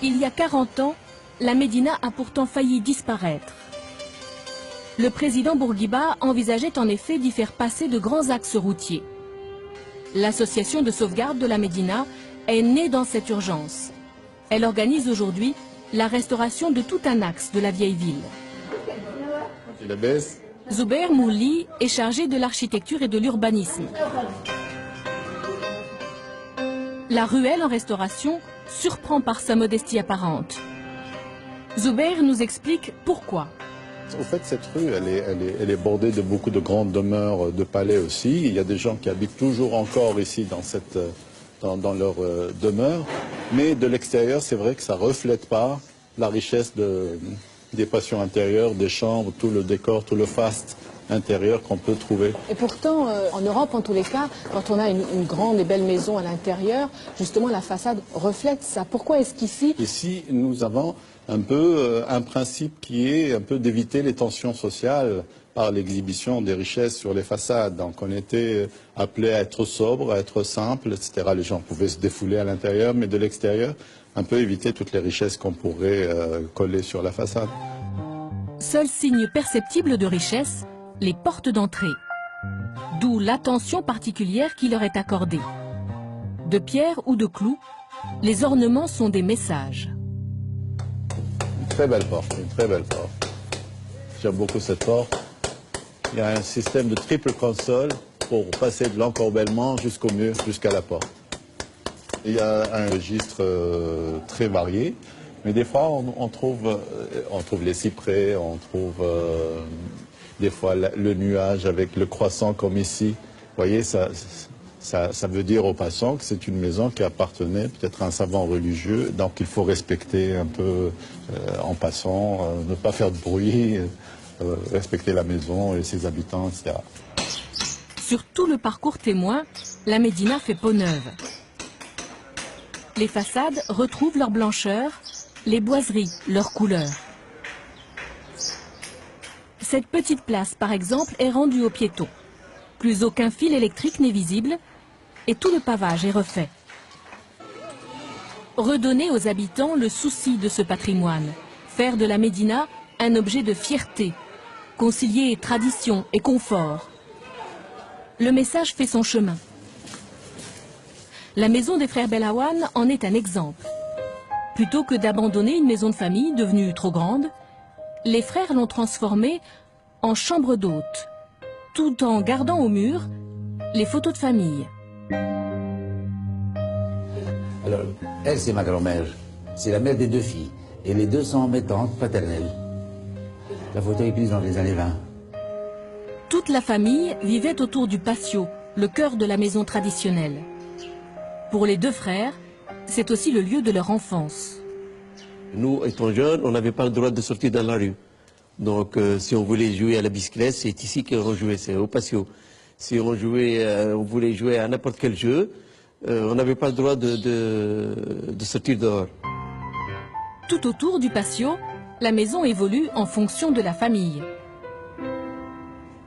Il y a 40 ans, la Médina a pourtant failli disparaître. Le président Bourguiba envisageait en effet d'y faire passer de grands axes routiers. L'association de sauvegarde de la Médina est née dans cette urgence. Elle organise aujourd'hui la restauration de tout un axe de la vieille ville. Zubair Mouli est chargé de l'architecture et de l'urbanisme. La ruelle en restauration surprend par sa modestie apparente. Zubair nous explique pourquoi. Au fait, cette rue, elle est bordée de beaucoup de grandes demeures, de palais aussi. Il y a des gens qui habitent toujours encore ici dans leur demeure. Mais de l'extérieur, c'est vrai que ça ne reflète pas la richesse des passions intérieures, des chambres, tout le décor, tout le faste intérieur qu'on peut trouver. Et pourtant, en Europe, en tous les cas, quand on a une grande et belle maison à l'intérieur, justement, la façade reflète ça. Pourquoi est-ce qu'ici... Ici, nous avons un peu un principe qui est un peu d'éviter les tensions sociales par l'exhibition des richesses sur les façades. Donc on était appelé à être sobre, à être simple, etc. Les gens pouvaient se défouler à l'intérieur, mais de l'extérieur, un peu éviter toutes les richesses qu'on pourrait coller sur la façade. Seul signe perceptible de richesse, les portes d'entrée. D'où l'attention particulière qui leur est accordée. De pierre ou de clous, les ornements sont des messages. Très belle porte, une très belle porte. J'aime beaucoup cette porte. Il y a un système de triple console pour passer de l'encorbellement jusqu'au mur, jusqu'à la porte. Il y a un registre très varié, mais des fois on trouve les cyprès, on trouve des fois le nuage avec le croissant comme ici. Vous voyez, ça veut dire aux passants que c'est une maison qui appartenait peut-être à un savant religieux, donc il faut respecter un peu en passant, ne pas faire de bruit, respecter la maison et ses habitants, etc. Sur tout le parcours témoin, la Médina fait peau neuve. Les façades retrouvent leur blancheur, les boiseries leur couleur. Cette petite place, par exemple, est rendue aux piétons. Plus aucun fil électrique n'est visible et tout le pavage est refait. Redonner aux habitants le souci de ce patrimoine, faire de la Médina un objet de fierté, concilier tradition et confort. Le message fait son chemin. La maison des frères Belaouane en est un exemple. Plutôt que d'abandonner une maison de famille devenue trop grande, les frères l'ont transformée en chambre d'hôte, tout en gardant au mur les photos de famille. Alors, elle, c'est ma grand-mère. C'est la mère des deux filles. Et les deux sont mes tantes paternelles. La photo est prise dans les années 20. Toute la famille vivait autour du patio, le cœur de la maison traditionnelle. Pour les deux frères, c'est aussi le lieu de leur enfance. Nous, étant jeunes, on n'avait pas le droit de sortir dans la rue. Donc, si on voulait jouer à la bicyclette, c'est ici qu'on jouait, c'est au patio. Si on voulait jouer à n'importe quel jeu, on n'avait pas le droit de sortir dehors. Tout autour du patio, la maison évolue en fonction de la famille.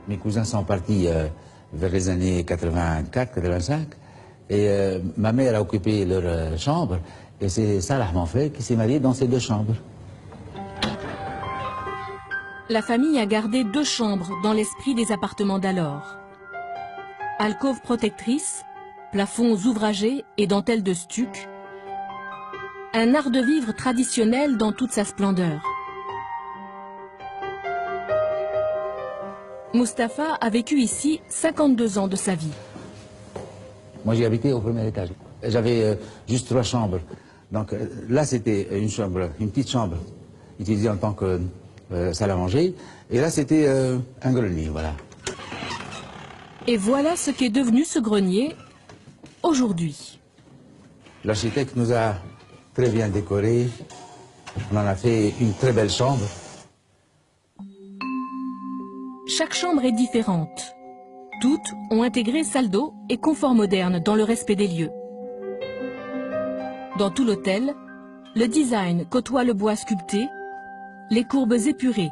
Mes cousins sont partis vers les années 84-85 et ma mère a occupé leur chambre et c'est Salah Manfait qui s'est marié dans ces deux chambres. La famille a gardé deux chambres dans l'esprit des appartements d'alors. Alcôve protectrice, plafonds ouvragés et dentelles de stuc. Un art de vivre traditionnel dans toute sa splendeur. Mustapha a vécu ici 52 ans de sa vie. Moi j'ai habité au premier étage. J'avais juste 3 chambres. Donc là c'était une chambre, une petite chambre utilisée en tant que salle à manger. Et là c'était un grenier, voilà. Et voilà ce qu'est devenu ce grenier aujourd'hui. L'architecte nous a très bien décoré. On en a fait une très belle chambre. Chaque chambre est différente. Toutes ont intégré salle d'eau et confort moderne dans le respect des lieux. Dans tout l'hôtel, le design côtoie le bois sculpté, les courbes épurées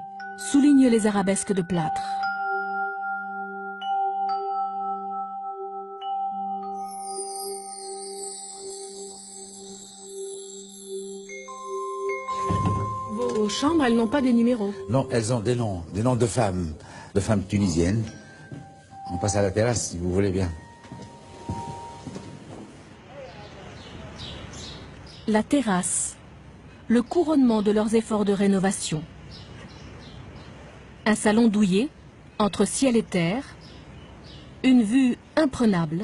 soulignent les arabesques de plâtre. Vos chambres, elles n'ont pas des numéros? Non, elles ont des noms de femmes tunisiennes. On passe à la terrasse si vous voulez bien. La terrasse, le couronnement de leurs efforts de rénovation. Un salon douillet, entre ciel et terre, une vue imprenable,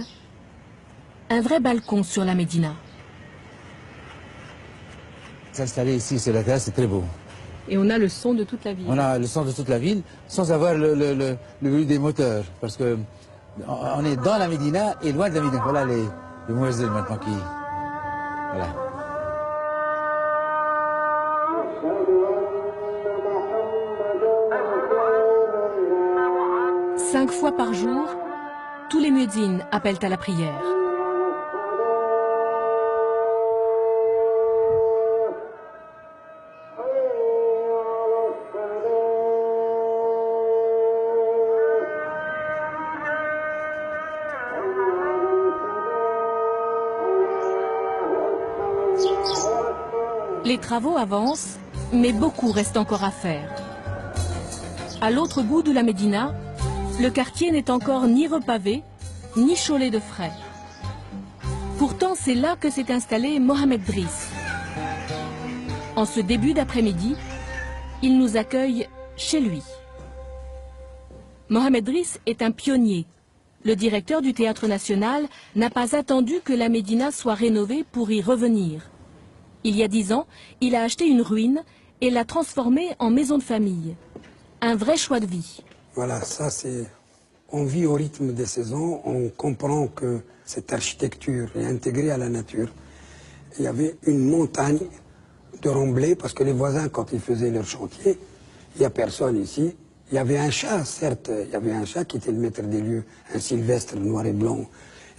un vrai balcon sur la Médina. S'installer ici sur la terrasse, c'est très beau. Et on a le son de toute la ville. On a le son de toute la ville, sans avoir le bruit des moteurs. Parce que on est dans la Médina et loin de la Médina. Voilà les demoiselles maintenant qui... Voilà. Cinq fois par jour, tous les muezzins appellent à la prière. Les travaux avancent, mais beaucoup reste encore à faire. À l'autre bout de la Médina, le quartier n'est encore ni repavé, ni chaulé de frais. Pourtant, c'est là que s'est installé Mohamed Driss. En ce début d'après-midi, il nous accueille chez lui. Mohamed Driss est un pionnier. Le directeur du Théâtre National n'a pas attendu que la Médina soit rénovée pour y revenir. Il y a 10 ans, il a acheté une ruine et l'a transformée en maison de famille. Un vrai choix de vie. Voilà, ça c'est... On vit au rythme des saisons, on comprend que cette architecture est intégrée à la nature. Il y avait une montagne de remblais, parce que les voisins, quand ils faisaient leur chantier, il n'y a personne ici. Il y avait un chat, certes, il y avait un chat qui était le maître des lieux, un sylvestre noir et blanc.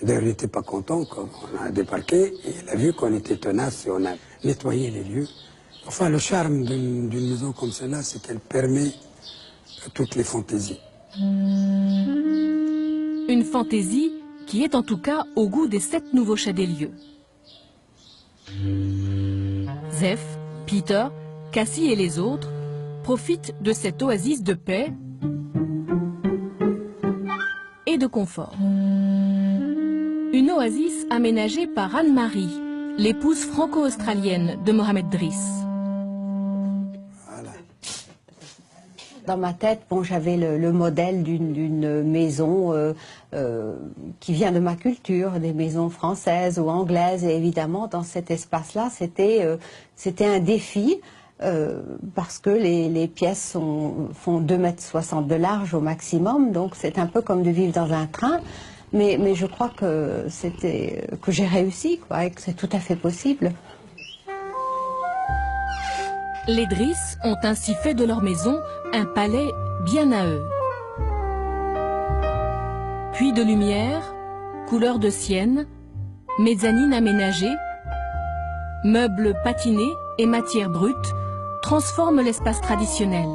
D'ailleurs, il n'était pas content quand on a débarqué, et il a vu qu'on était tenace et on a nettoyé les lieux. Enfin, le charme d'une maison comme celle-là, c'est qu'elle permet toutes les fantaisies. Une fantaisie qui est en tout cas au goût des 7 nouveaux chats des lieux. Zef, Peter, Cassie et les autres profitent de cette oasis de paix et de confort. Une oasis aménagée par Anne-Marie, l'épouse franco-australienne de Mohamed Driss. Dans ma tête, bon, j'avais le modèle d'une maison qui vient de ma culture, des maisons françaises ou anglaises. Et évidemment, dans cet espace-là, c'était un défi parce que les pièces font 2,60 m de large au maximum. Donc c'est un peu comme de vivre dans un train. Mais je crois que j'ai réussi, quoi, et que c'est tout à fait possible. Les Driss ont ainsi fait de leur maison un palais bien à eux. Puits de lumière, couleur de sienne, mezzanine aménagée, meubles patinés et matières brutes transforment l'espace traditionnel.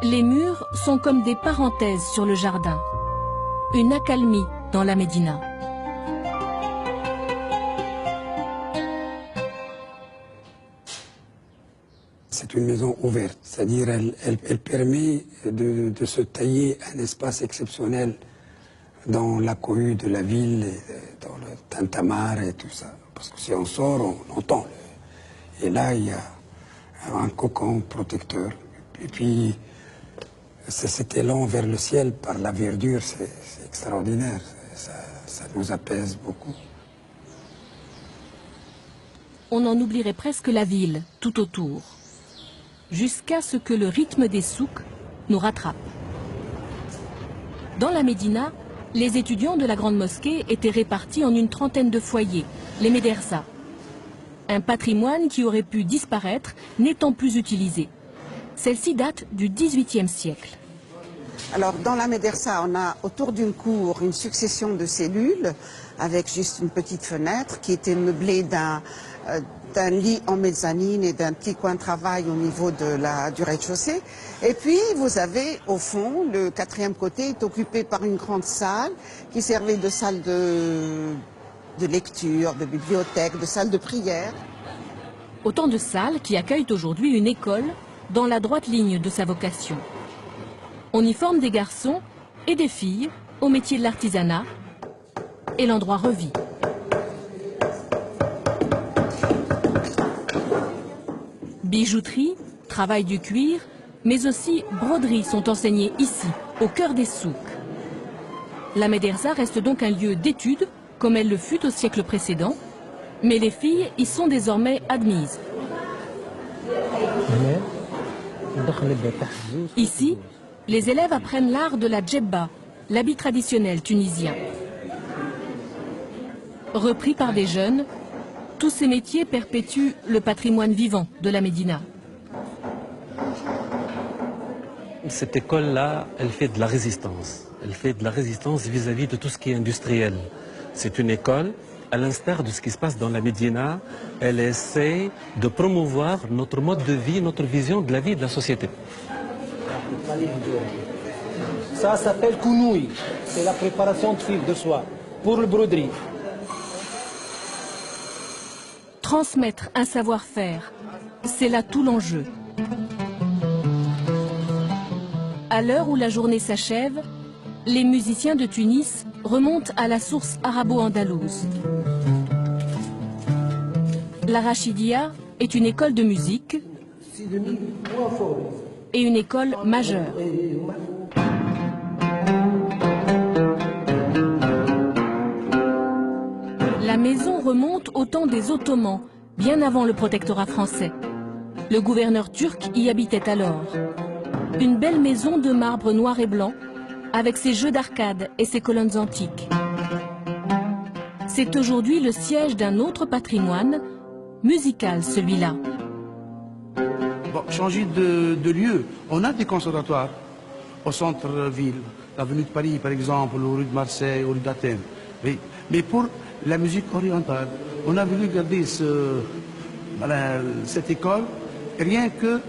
Les murs sont comme des parenthèses sur le jardin. Une accalmie dans la Médina. C'est une maison ouverte, c'est-à-dire elle permet de se tailler un espace exceptionnel dans la cohue de la ville, et dans le tintamarre et tout ça. Parce que si on sort, on entend. Et là, il y a un cocon protecteur. Et puis, cet élan vers le ciel par la verdure, c'est extraordinaire. Ça nous apaise beaucoup. On en oublierait presque la ville tout autour, jusqu'à ce que le rythme des souks nous rattrape. Dans la Médina, les étudiants de la grande mosquée étaient répartis en une trentaine de foyers, les médersas. Un patrimoine qui aurait pu disparaître n'étant plus utilisé. Celle-ci date du XVIIIe siècle. Alors, dans la médersa, on a autour d'une cour une succession de cellules avec juste une petite fenêtre qui était meublée d'un d'un lit en mezzanine et d'un petit coin de travail au niveau du rez-de-chaussée. Et puis vous avez au fond, le quatrième côté est occupé par une grande salle qui servait de salle de lecture, de bibliothèque, de salle de prière. Autant de salles qui accueillent aujourd'hui une école dans la droite ligne de sa vocation. On y forme des garçons et des filles au métier de l'artisanat et l'endroit revit. Bijouterie, travail du cuir, mais aussi broderie sont enseignés ici, au cœur des souks. La médersa reste donc un lieu d'étude, comme elle le fut au siècle précédent, mais les filles y sont désormais admises. Ici, les élèves apprennent l'art de la djebba, l'habit traditionnel tunisien. Repris par des jeunes, tous ces métiers perpétuent le patrimoine vivant de la Médina. Cette école-là, elle fait de la résistance. Elle fait de la résistance vis-à-vis de tout ce qui est industriel. C'est une école, à l'instar de ce qui se passe dans la Médina, elle essaie de promouvoir notre mode de vie, notre vision de la vie et de la société. Ça s'appelle kounoui, c'est la préparation de fil de soie pour le broderie. Transmettre un savoir-faire, c'est là tout l'enjeu. À l'heure où la journée s'achève, les musiciens de Tunis remontent à la source arabo-andalouse. La Rachidia est une école de musique et une école majeure. La maison remonte au temps des Ottomans, bien avant le protectorat français. Le gouverneur turc y habitait alors. Une belle maison de marbre noir et blanc, avec ses jeux d'arcade et ses colonnes antiques. C'est aujourd'hui le siège d'un autre patrimoine, musical celui-là. Bon, changer de lieu, on a des conservatoires au centre-ville, l'avenue de Paris par exemple, ou rue de Marseille, ou rue d'Athènes. Mais pour la musique orientale, on a voulu garder cette école, rien que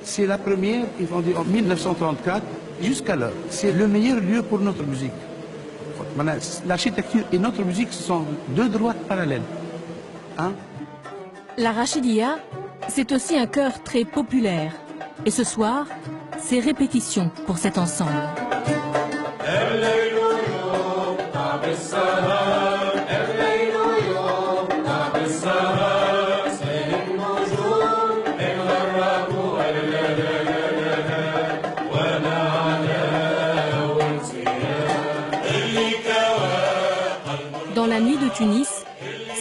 c'est la première, ils vont dire en 1934, jusqu'à l'heure. C'est le meilleur lieu pour notre musique. L'architecture et notre musique, ce sont deux droites parallèles. Hein? La Rachidia, c'est aussi un chœur très populaire. Et ce soir, c'est répétition pour cet ensemble. Dans la nuit de Tunis,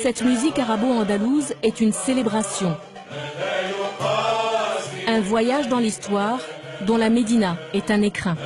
cette musique arabo-andalouse est une célébration. Un voyage dans l'histoire dont la Médina est un écrin.